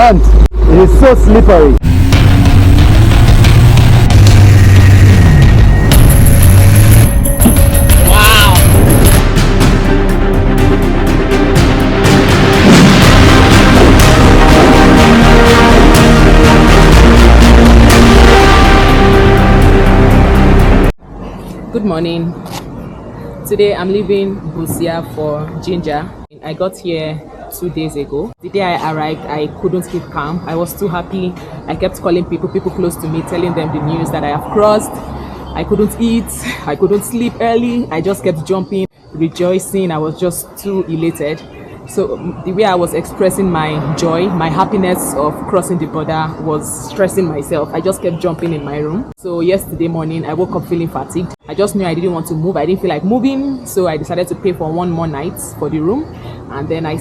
can't. It is so slippery. Good morning. Today I'm leaving Busia for Jinja. I got here 2 days ago. The day I arrived, I couldn't keep calm. I was too happy. I kept calling people close to me, telling them the news that I have crossed. I couldn't eat. I couldn't sleep early. I just kept jumping, rejoicing. I was just too elated. So the way I was expressing my joy, my happiness of crossing the border was stressing myself. I just kept jumping in my room. So yesterday morning, I woke up feeling fatigued. I just knew I didn't want to move. I didn't feel like moving. So I decided to pay for 1 more night for the room. And then I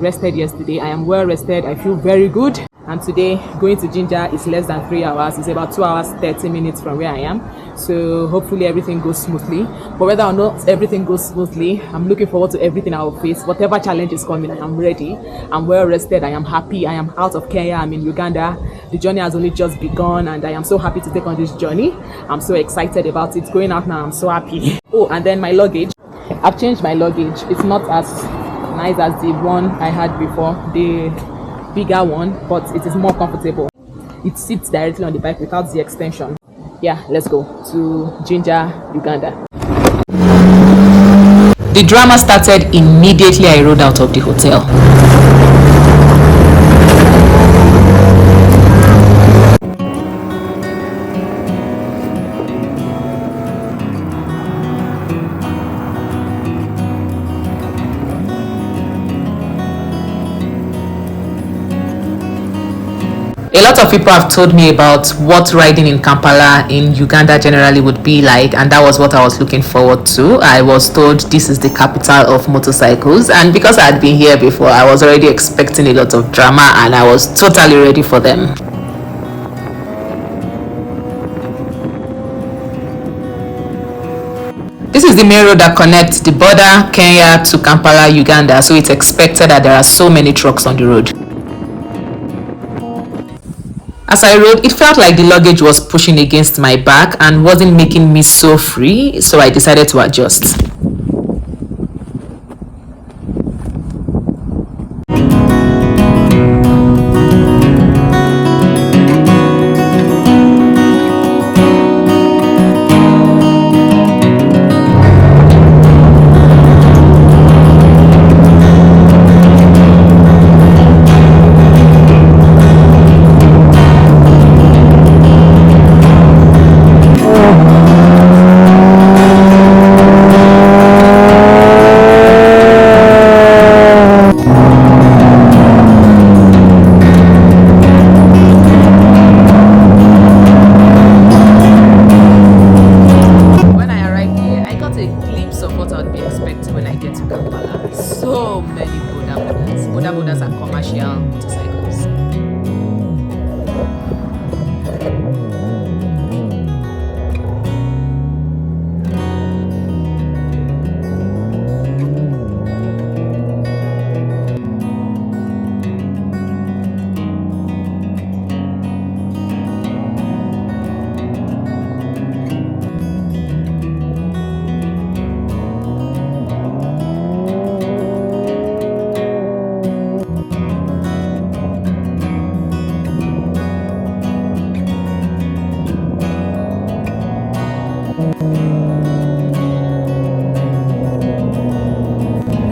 rested yesterday. I am well rested. I feel very good. And today, going to Jinja is less than 3 hours. It's about 2 hours, 30 minutes from where I am. So hopefully everything goes smoothly. But whether or not everything goes smoothly, I'm looking forward to everything I will face. Whatever challenge is coming, I am ready. I'm well rested. I am happy. I am out of Kenya. I'm in Uganda. The journey has only just begun and I am so happy to take on this journey. I'm so excited about it. Going out now, I'm so happy. Oh, and then my luggage. I've changed my luggage. It's not as nice as the one I had before. The bigger one, but it is more comfortable. It sits directly on the bike without the extension. Yeah, let's go to Jinja Uganda. The drama started immediately I rode out of the hotel. A lot of people have told me about what riding in Kampala in Uganda generally would be like, and that was what I was looking forward to. I was told this is the capital of motorcycles, and because I had been here before, I was already expecting a lot of drama and I was totally ready for them. This is the main road that connects the border, Kenya to Kampala, Uganda, so it's expected that there are so many trucks on the road. As I rode, it felt like the luggage was pushing against my back and wasn't making me so free, so I decided to adjust. So many bodas are commercial motorcycles.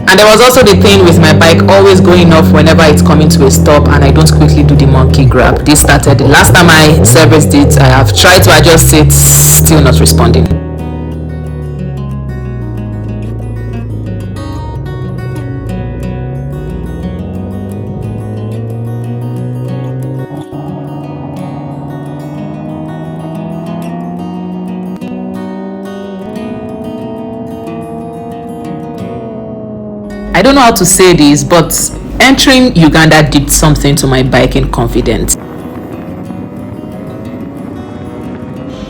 And there was also the thing with my bike always going off whenever it's coming to a stop and I don't quickly do the monkey grab. This started the last time I serviced it. I have tried to adjust it, still not responding. I don't know how to say this, but entering Uganda did something to my biking confidence.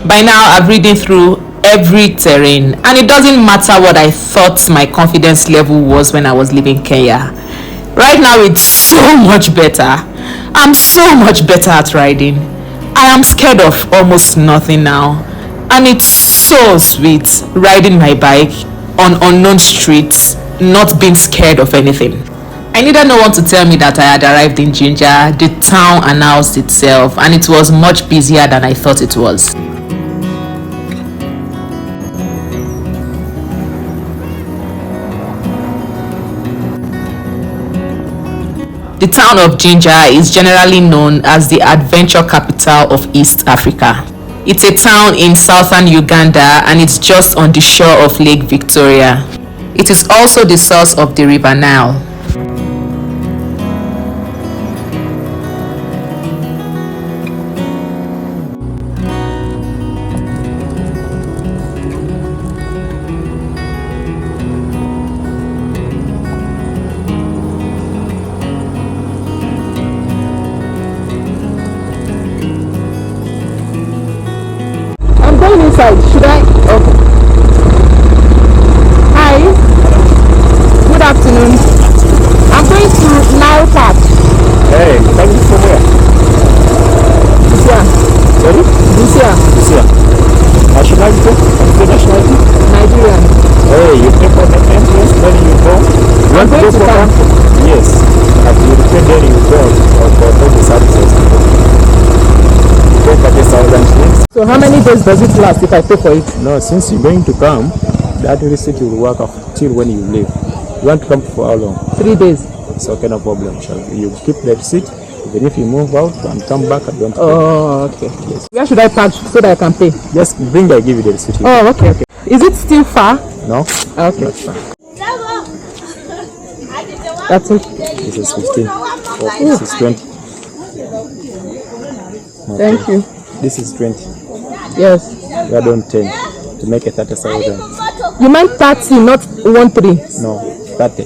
By now, I've ridden through every terrain, and it doesn't matter what I thought my confidence level was when I was leaving Kenya. Right now, it's so much better. I'm so much better at riding. I am scared of almost nothing now. And it's so sweet riding my bike on unknown streets, not being scared of anything. I needed no one to tell me that I had arrived in Jinja. The town announced itself, and it was much busier than I thought it was. The town of Jinja is generally known as the adventure capital of East Africa. It's a town in southern Uganda, and it's just on the shore of Lake Victoria. It is also the source of the River Nile. Inside, should I? Okay. Hi. Good afternoon. I'm going to Nile Park. Hey, coming from where? Busia. Sorry? Busia. Busia. Nationality? What nationality? Nigerian. Hey, you pay for the entrance, then you go. You want to go for camp? Yes. At the European, then you go for the services. So how many days does it last if I pay for it? No, since you're going to come, that receipt will work till when you leave. You want to come for how long? 3 days. It's okay, no problem. You keep the receipt, even if you move out and come back, I don't. Oh, okay. Yes. Where should I park so that I can pay? Just bring, I give you the receipt. Oh, okay. Is it still far? No. Okay. Not far. That's it. This is 15. This is 20. Okay. Thank you. This is 20. Yes. You add on 10 to make a 30,000. You meant 30, not 13? No, 30.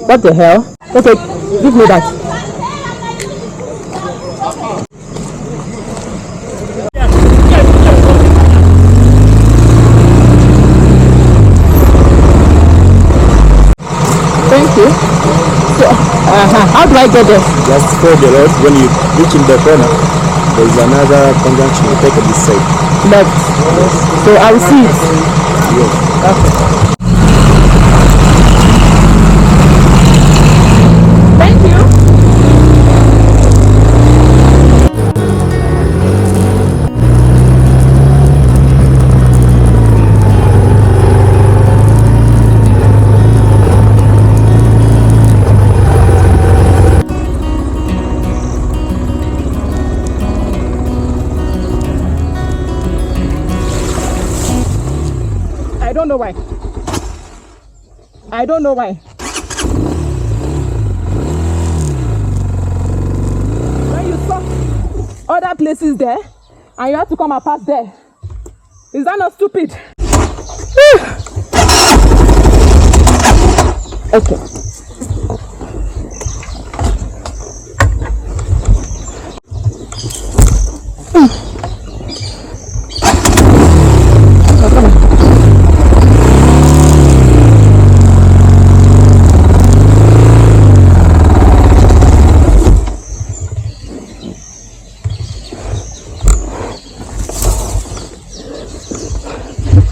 What the hell? Okay, give me that. Thank you. So, how do I get there? Just follow the road. When you reach in the corner, there is another conjunction. You take it this side. Left. Yes. So I will see it. Yes. Okay. Thank you. I don't know why. I don't know why. When you saw other places there and you have to come and pass there, is that not stupid? Okay.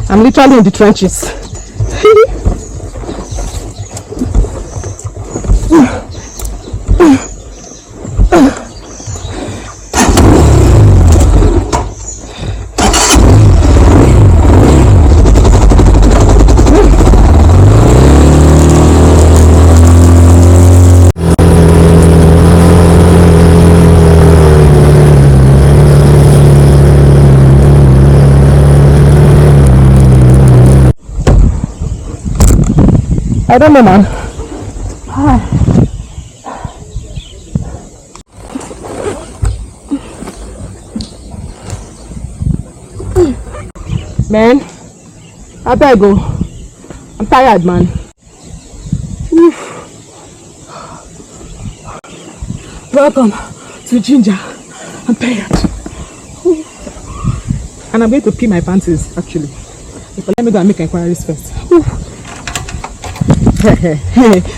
I'm literally in the trenches. I don't know, man. Man, I better go. I'm tired, man. Welcome to Jinja. I'm tired. And I'm going to pee my panties, actually. But let me go and make inquiries first.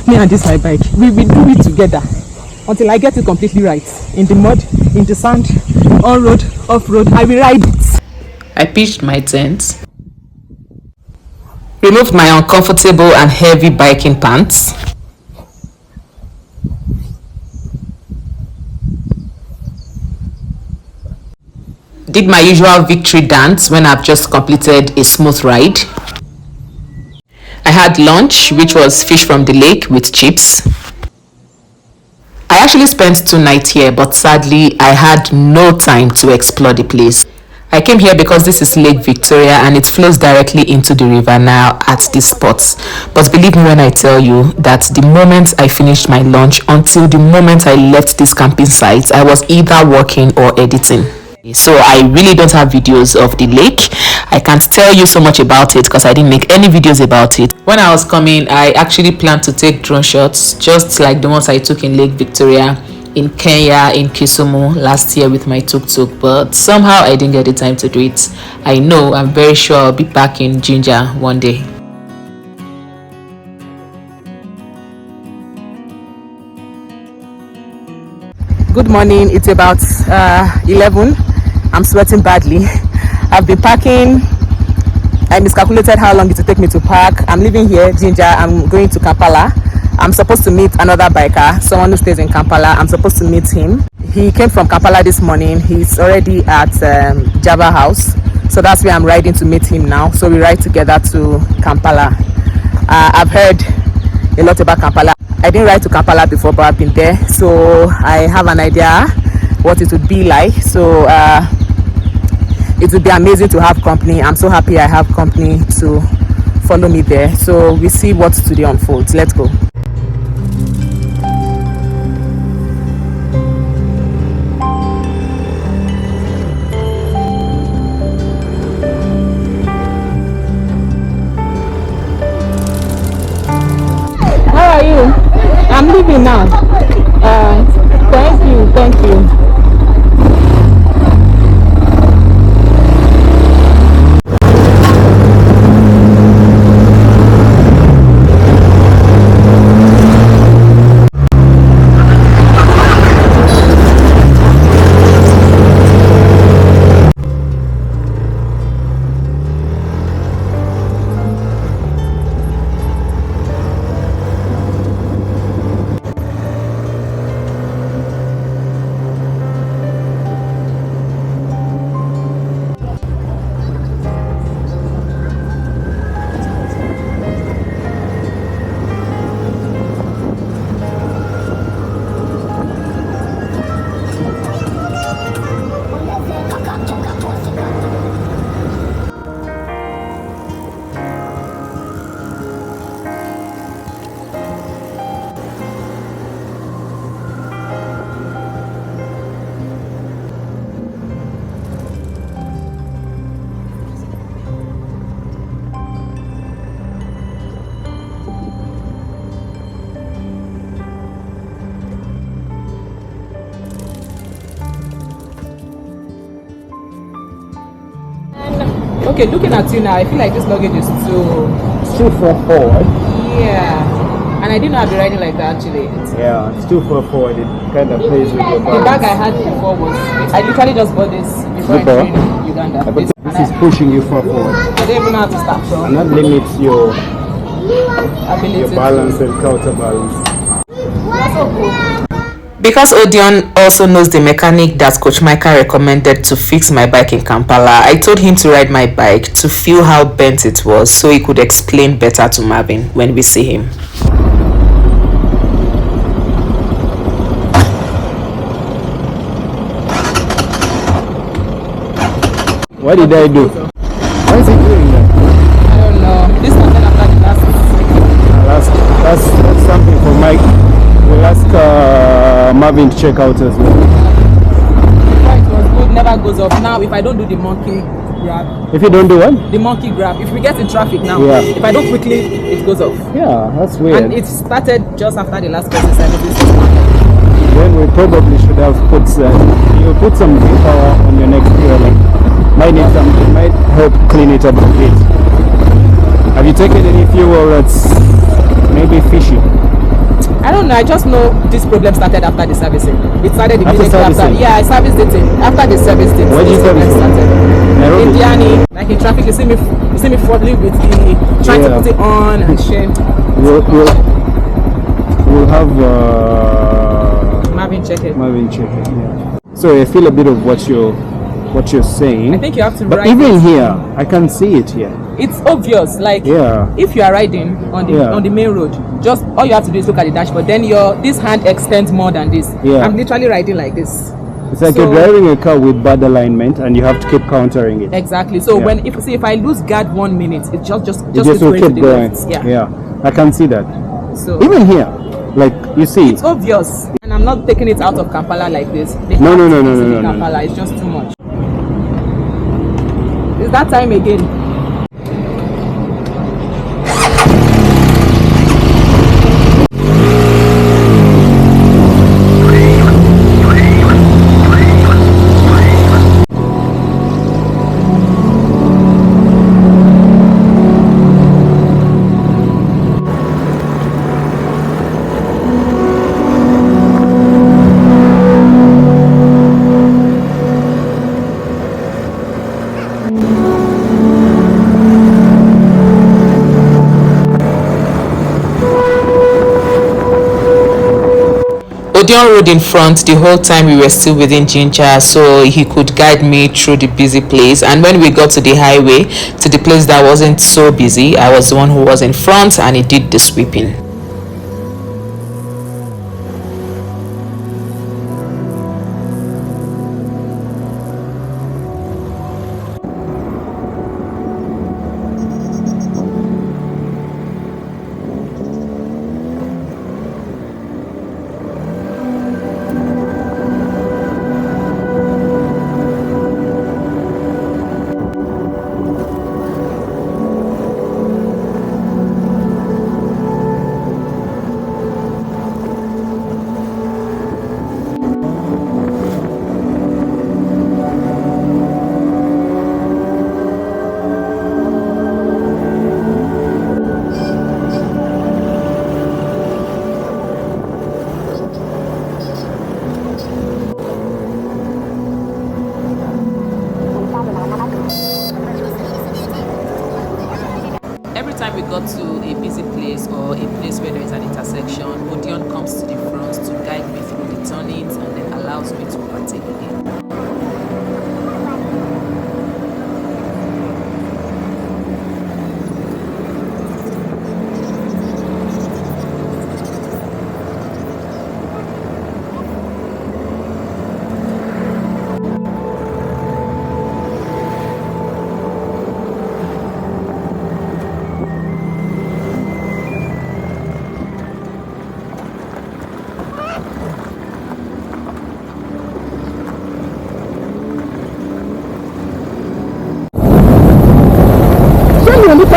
Me and this my bike. We will do it together. until I get it completely right. In the mud, in the sand, on road, off road, I will ride it. I pitched my tent, removed my uncomfortable and heavy biking pants, did my usual victory dance when I've just completed a smooth ride. I had lunch, which was fish from the lake with chips. I actually spent 2 nights here, but sadly I had no time to explore the place. I came here because this is Lake Victoria and it flows directly into the river now at this spot. But believe me when I tell you that the moment I finished my lunch until the moment I left this camping site, I was either working or editing. So I really don't have videos of the lake. I can't tell you so much about it because I didn't make any videos about it. When I was coming, I actually planned to take drone shots just like the ones I took in Lake Victoria, in Kenya, in Kisumu last year with my tuk-tuk, but somehow I didn't get the time to do it. I know, I'm very sure I'll be back in Jinja one day. Good morning, it's about 11. I'm sweating badly. I've been packing. I miscalculated how long it will take me to park. I'm leaving here, Jinja. I'm going to Kampala. I'm supposed to meet another biker, someone who stays in Kampala. I'm supposed to meet him. He came from Kampala this morning. He's already at Java House. So that's where I'm riding to meet him now. So we ride together to Kampala. I've heard a lot about Kampala. I didn't ride to Kampala before, but I've been there. So I have an idea what it would be like. So it would be amazing to have company. I'm so happy I have company to follow me there. So we see what today unfolds. Let's go. How are you? I'm leaving now. Thank you. Okay, looking at you now, I feel like this luggage is too... It's 244, right? Yeah. And I didn't know I'd be riding like that actually. Yeah, it's 244. It kind of plays with your balance. The bag I had before was... I literally just bought this before entering Uganda. Yeah, but this is pushing you far forward. I don't even know how to start from. And that limits your ability, your balance and counterbalance. That's so cool. Because Odion also knows the mechanic that Coach Michael recommended to fix my bike in Kampala, I told him to ride my bike to feel how bent it was so he could explain better to Marvin when we see him. What did I do? Why is he doing that? I don't know. This one after the last. That's something for Mike. We'll ask Marvin to check out as well. It was good, never goes off. Now, if I don't do the monkey grab. If you don't do what? The monkey grab. If we get in traffic now, yeah. If I don't quickly, it goes off. Yeah, that's weird. And it started just after the last person said this. Then we probably should have put you put some power on your next gear. Might need some. It might help clean it up a bit. Have you taken any fuel that's maybe fishy? I don't know. I just know this problem started after the servicing. It started immediately after. Yeah, I serviced it after the service did. Where did you service it? Started. Nairobi? In Diani, like in traffic, you see me falling with the trying to put it on and shit. We'll have Marvin check it. Yeah. So I feel a bit of what you're saying. I think you have to but write even it. here, I can see it here. It's obvious. Like if you are riding on the main road, just all you have to do is look at the dashboard. Then this hand extends more than this. Yeah. I'm literally riding like this. It's like you're driving a car with bad alignment, and you have to keep countering it. Exactly. So if I lose guard 1 minute, it just will keep going. Left. Yeah, I can see that. So even here, like you see, it's obvious, and I'm not taking it out of Kampala like this. No. Kampala, it's just too much. It's that time again. Odion rode in front the whole time we were still within Jinja, so he could guide me through the busy place. And when we got to the highway, to the place that wasn't so busy, I was the one who was in front, and he did the sweeping. Every time we got to a busy place or a place where there is an intersection, Odion comes to the front to guide me through the turnings and then allows me to overtake again.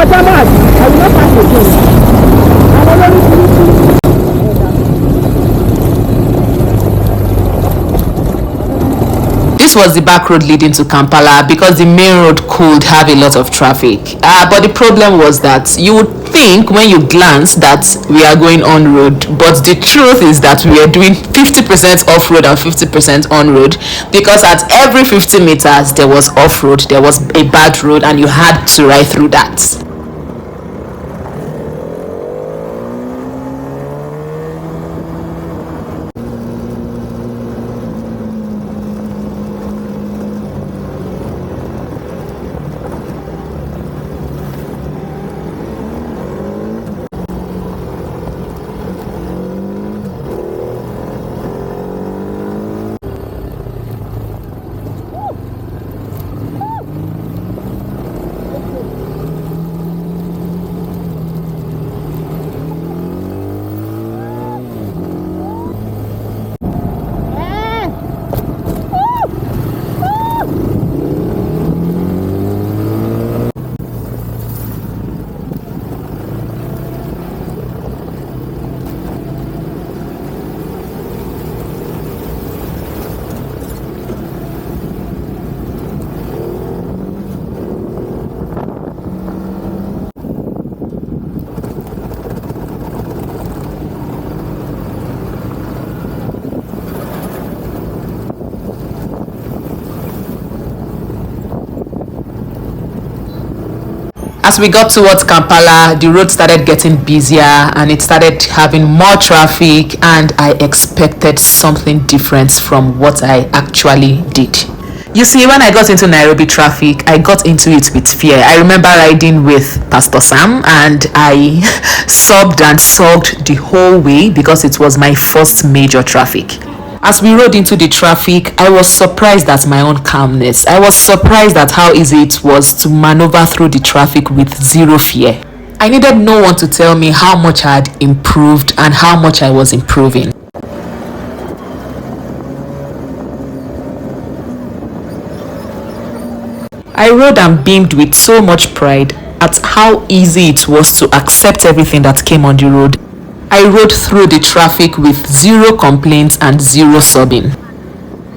I will not pass This was the back road leading to Kampala because the main road could have a lot of traffic. But the problem was that you would think when you glance that we are going on road, but the truth is that we are doing 50% off road and 50% on road, because at every 50 meters there was off road, there was a bad road, and you had to ride through that. As we got towards Kampala, the road started getting busier and it started having more traffic, and I expected something different from what I actually did. You see, when I got into Nairobi traffic, I got into it with fear. I remember riding with Pastor Sam and I sobbed and sulked the whole way because it was my first major traffic. As we rode into the traffic, I was surprised at my own calmness. I was surprised at how easy it was to maneuver through the traffic with zero fear. I needed no one to tell me how much I had improved and how much I was improving. I rode and beamed with so much pride at how easy it was to accept everything that came on the road. I rode through the traffic with zero complaints and zero sobbing.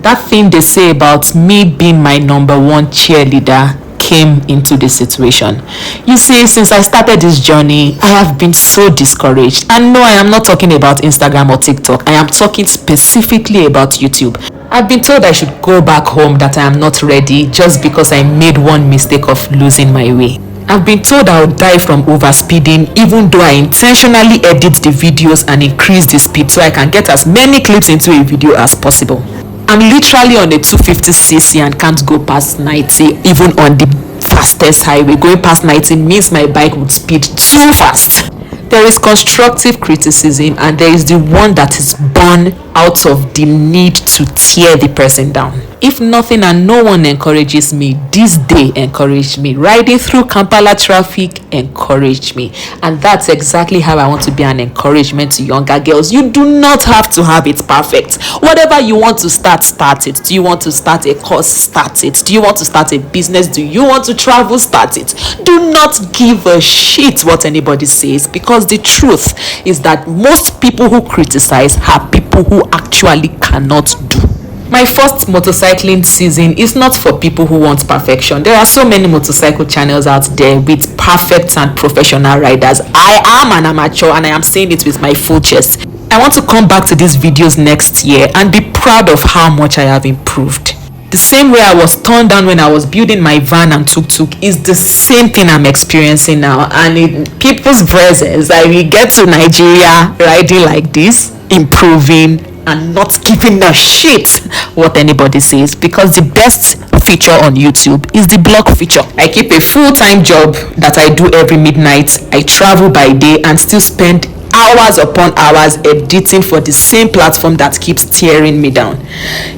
That thing they say about me being my number one cheerleader came into the situation. You see, since I started this journey, I have been so discouraged. And no, I am not talking about Instagram or TikTok. I am talking specifically about YouTube. I've been told I should go back home, that I am not ready just because I made one mistake of losing my way. I've been told I'll die from overspeeding, even though I intentionally edit the videos and increase the speed so I can get as many clips into a video as possible. I'm literally on a 250cc and can't go past 90, even on the fastest highway. Going past 90 means my bike would speed too fast. There is constructive criticism and there is the one that is born out of the need to tear the person down. If nothing and no one encourages me, this day encouraged me. Riding through Kampala traffic encouraged me. And that's exactly how I want to be an encouragement to younger girls. You do not have to have it perfect. Whatever you want to start, start it. Do you want to start a course? Start it. Do you want to start a business? Do you want to travel? Start it. Do not give a shit what anybody says, because the truth is that most people who criticize are people who actually cannot do. My first motorcycling season is not for people who want perfection. There are so many motorcycle channels out there with perfect and professional riders. I am an amateur and I am saying it with my full chest. I want to come back to these videos next year and be proud of how much I have improved. The same way I was turned down when I was building my van and tuk-tuk is the same thing I'm experiencing now. And in people's presence, I will get to Nigeria riding like this, improving, and not giving a shit what anybody says, because the best feature on YouTube is the blog feature. I keep a full-time job that I do every midnight. I travel by day and still spend hours upon hours editing for the same platform that keeps tearing me down.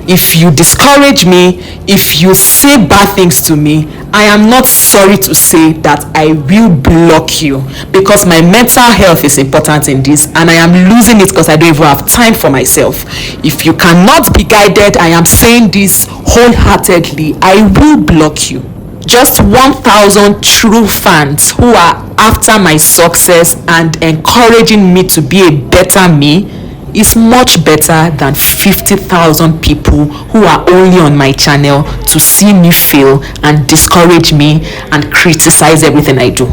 If you discourage me, if you say bad things to me, I am not sorry to say that I will block you, because my mental health is important in this and I am losing it because I don't even have time for myself. If you cannot be guided, I am saying this wholeheartedly, I will block you. Just 1,000 true fans who are after my success and encouraging me to be a better me is much better than 50,000 people who are only on my channel to see me fail and discourage me and criticize everything I do.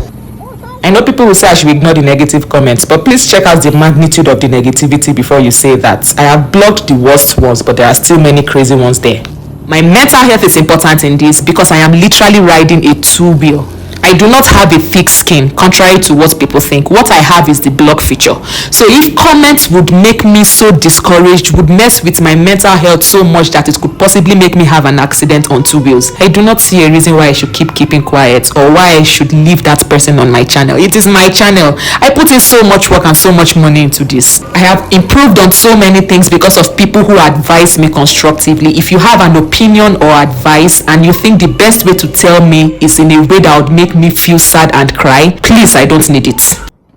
I know people will say I should ignore the negative comments, but please check out the magnitude of the negativity before you say that. I have blocked the worst ones, but there are still many crazy ones there. My mental health is important in this because I am literally riding a two-wheel. I do not have a thick skin, contrary to what people think. What I have is the block feature. So if comments would make me so discouraged, would mess with my mental health so much that it could possibly make me have an accident on two wheels, I do not see a reason why I should keeping quiet or why I should leave that person on my channel. It is my channel. I put in so much work and so much money into this. I have improved on so many things because of people who advise me constructively. If you have an opinion or advice and you think the best way to tell me is in a way that would make me feel sad and cry, please, I don't need it.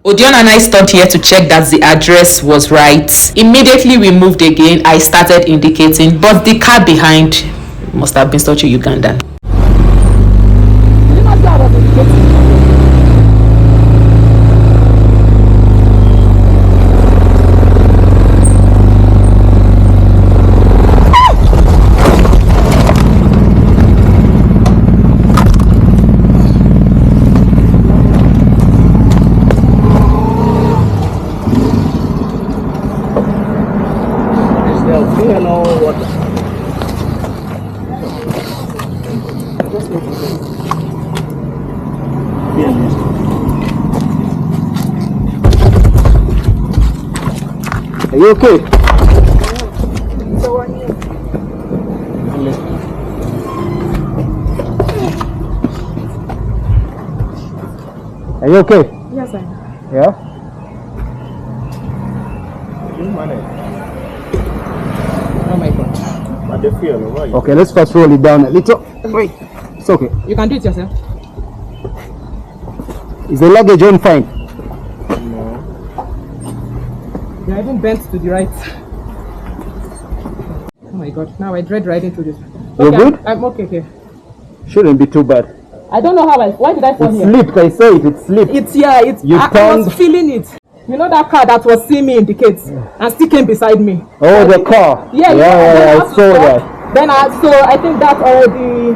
Odion and I stopped here to check that the address was right. Immediately we moved again. I started indicating, but the car behind must have been such a Ugandan. Yeah. Are you okay? Are you okay? Yes, I am. Yeah? Oh my God. Okay, let's first roll it down a little. Wait. It's okay. You can do it yourself. Is the luggage on fine? You're even bent to the right. Oh my God. Now I dread riding through this. You're Okay, good? I'm okay here. Shouldn't be too bad. I don't know how why did I fall It here? slipped, I say it slipped. It's You I was feeling it. You know that car that was seeing me indicate and still came beside me. Oh, the car. Yeah, I saw that. Then I think that already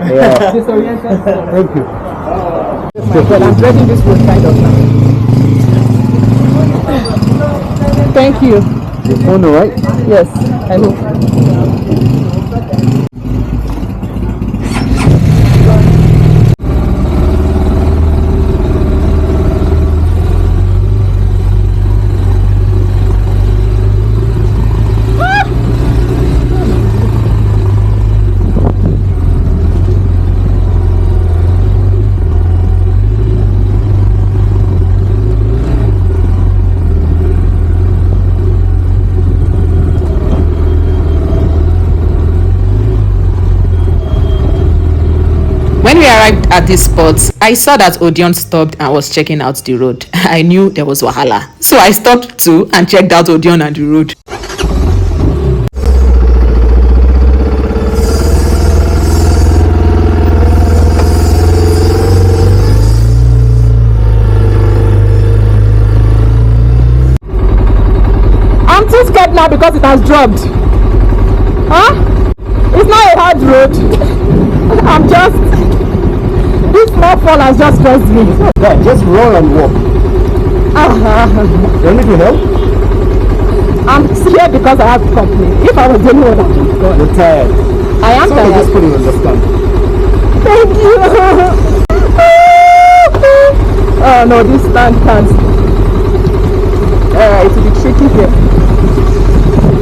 disoriented. Thank you. Oh my God, I'm dreading this road kind of now. Thank you. Your phone alright? Yes, I hope. When we arrived at this spot, I saw that Odion stopped and was checking out the road. I knew there was wahala, so I stopped too and checked out Odion and the road. I'm too scared now because it has dropped. Huh? It's not a hard road. I'm just... This small fall has just stressed me. Yeah, just roll and walk. You need to help? I'm scared because I have company. If I was the only one, I would go. You're tired. I am So tired. just couldn't understand. Thank you. Oh no, this stand can't. It will be tricky here.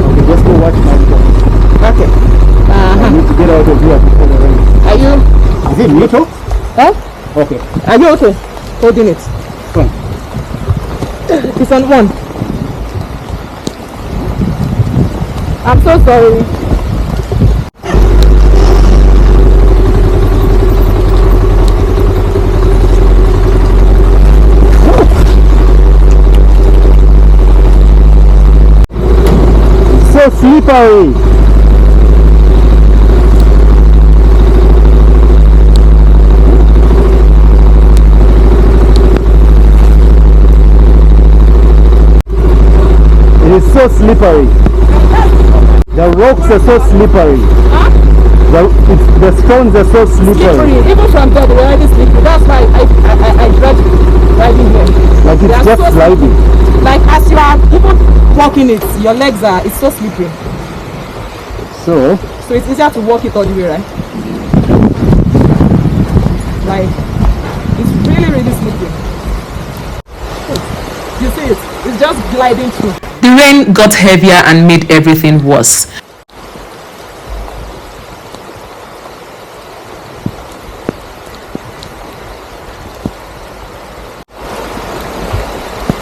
Okay, just go watch my phone. Okay. I need to get out of here before the rain. Are you? Is it neutral? Huh? Okay. Are you okay? Holding it. Fine. It's on one. I'm so sorry. So slippery. It is so slippery. The rocks are so slippery. Huh? The stones are so slippery. Slippery. Even from there, they're already slippery. That's why I dread riding here. Like They it's are just so sliding. Like as you are even walking it, your legs are, it's so slippery. So it's easier to walk it all the way, right? Like, it's really, really slippery. You see it? It's just gliding through. The rain got heavier and made everything worse.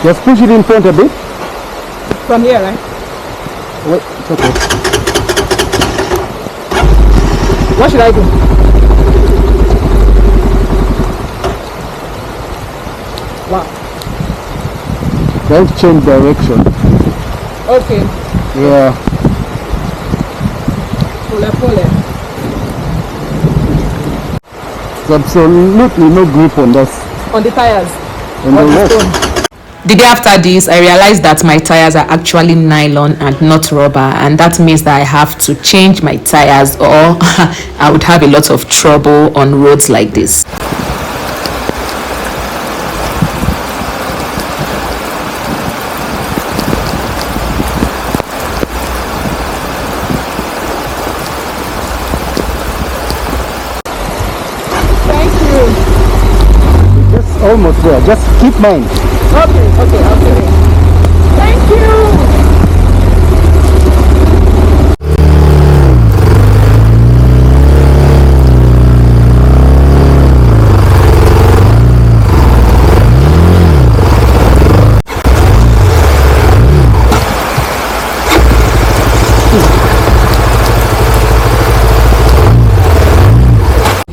just push it in front a bit. From here, right? Wait, it's okay. What should I do? Wow. Don't change direction. Okay. Yeah. Pull it. There's absolutely no grip on this. On the tires. On the rock. stone. The day after this, I realized that my tires are actually nylon and not rubber, and that means that I have to change my tires or I would have a lot of trouble on roads like this. Thank you. Just almost there. Just keep mine. Okay. Thank you.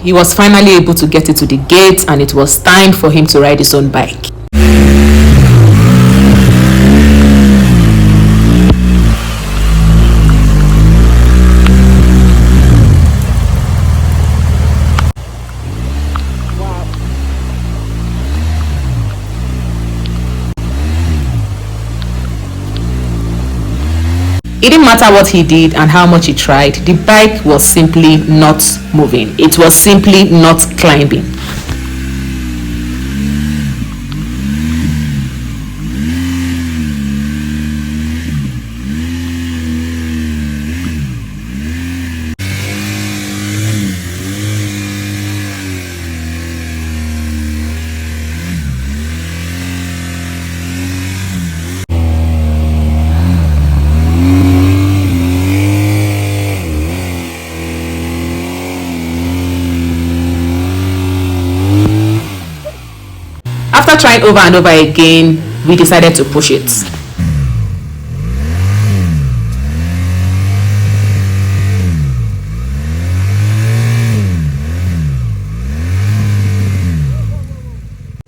He was finally able to get it to the gate, and it was time for him to ride his own bike. It didn't matter what he did and how much he tried, the bike was simply not moving. It was simply not climbing. After trying over and over again, we decided to push it.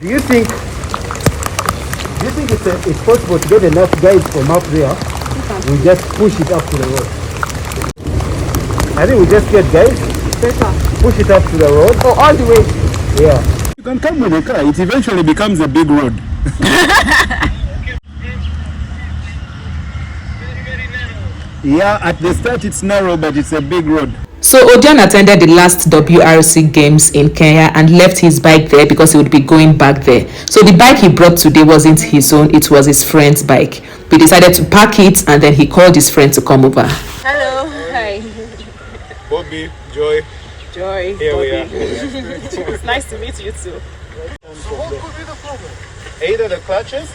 Do you think it's possible to get enough guys from up there? We just push it up to the road. I think we just get guys. Better. Push it up to the road. Oh, all the way. Yeah. You can come with a car. It eventually becomes a big road. Yeah, at the start it's narrow, but it's a big road. So Odion attended the last WRC games in Kenya and left his bike there because he would be going back there. So the bike he brought today wasn't his own, it was his friend's bike. We decided to park it, and then he called his friend to come over. Hello. Hi. Bobby, Joy. Joy. Here we are. It's nice to meet you too. Either the clutches,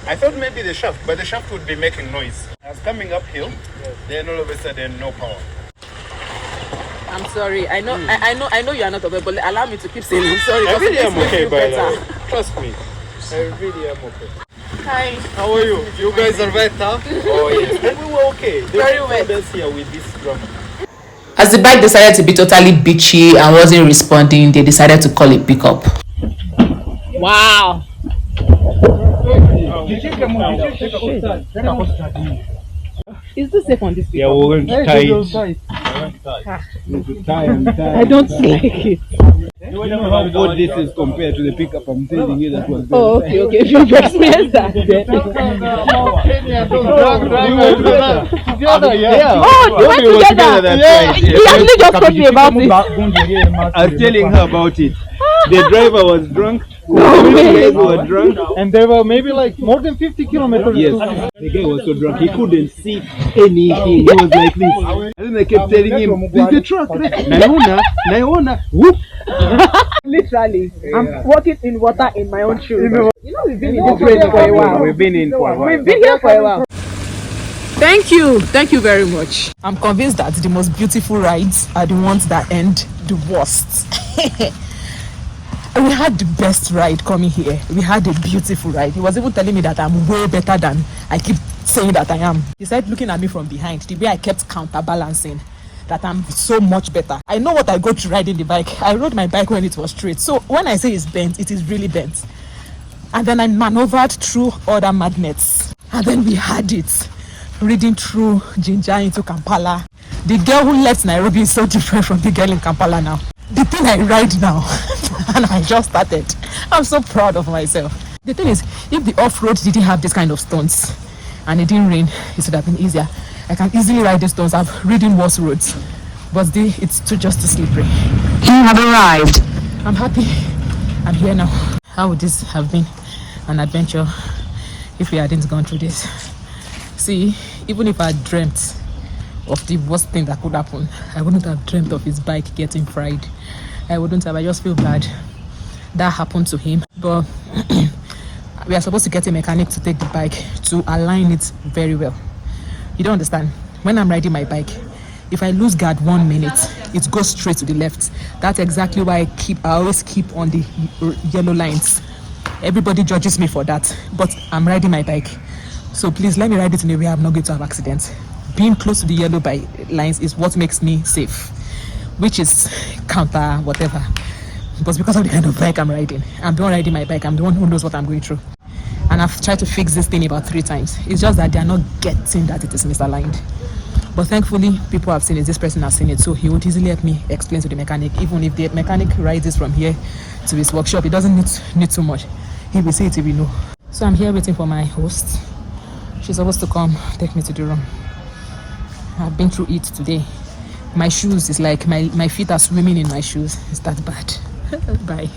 I thought maybe the shaft, but the shaft would be making noise. I was coming uphill, then all of a sudden no power. I'm sorry. I know you are not aware, but allow me to keep saying I'm sorry. I really am okay, by the better. way. Trust me. I really am okay. Hi. How are you? You guys survived, huh? Oh yes. And we were okay. They Very were well. us here with this drama. As the bike decided to be totally bitchy and wasn't responding, they decided to call it pickup. Wow. Is this safe on this video? Yeah, we're going to tie it. I don't like it. You know how good this is compared to the pickup I'm telling you that was there. Oh, okay. If you experience that, then. Oh, you went together. He actually just told me about it. I was telling her about it. The driver was drunk. No way. Guys were drunk. And there were maybe like more than 50 kilometers. Yes, the guy was so drunk he couldn't see anything. He was like this. And then I kept telling him, "There's the truck there. Naiona, whoop." Literally, I'm walking in water in my own shoes. You know, we've been in this race for a while. We've been in for a while. We've been here for a while. Thank you very much. I'm convinced that the most beautiful rides are the ones that end the worst. We had the best ride coming here. We had a beautiful ride. He was even telling me that I'm way better than I keep saying that I am. He started looking at me from behind, the way I kept counterbalancing, that I'm so much better. I know what I go through riding the bike. I rode my bike when it was straight. So when I say it's bent, it is really bent. And then I maneuvered through other magnets. And then we had it. Reading through Jinja into Kampala. The girl who left Nairobi is so different from the girl in Kampala now. The thing I ride now, and I just started. I'm so proud of myself. The thing is, if the off-road didn't have this kind of stones, and it didn't rain, it would have been easier. I can easily ride these stones. I've ridden worse roads, but it's just too slippery. You have arrived. I'm happy. I'm here now. How would this have been an adventure if we hadn't gone through this? See, even if I dreamt of the worst thing that could happen, I wouldn't have dreamt of his bike getting fried. I wouldn't have. I just feel bad that happened to him. But we are supposed to get a mechanic to take the bike to align it very well. You don't understand? When I'm riding my bike, if I lose guard 1 minute, it goes straight to the left. That's exactly why I always keep on the yellow lines. Everybody judges me for that, but I'm riding my bike. So please let me ride it in a way I'm not going to have accidents. Being close to the yellow lines is what makes me safe. which is counter whatever. But because of the kind of bike I'm riding, I'm the one riding my bike. I'm the one who knows what I'm going through. And I've tried to fix this thing about 3 times. It's just that they are not getting that it is misaligned. But thankfully, people have seen it. This person has seen it, so he would easily help me explain to the mechanic. Even if the mechanic rides this from here to his workshop, it doesn't need too much. He will say it, he will know. So I'm here waiting for my host. She's supposed to come take me to the room. I've been through it today. My shoes is like my feet are swimming in my shoes. It's that bad. Bye.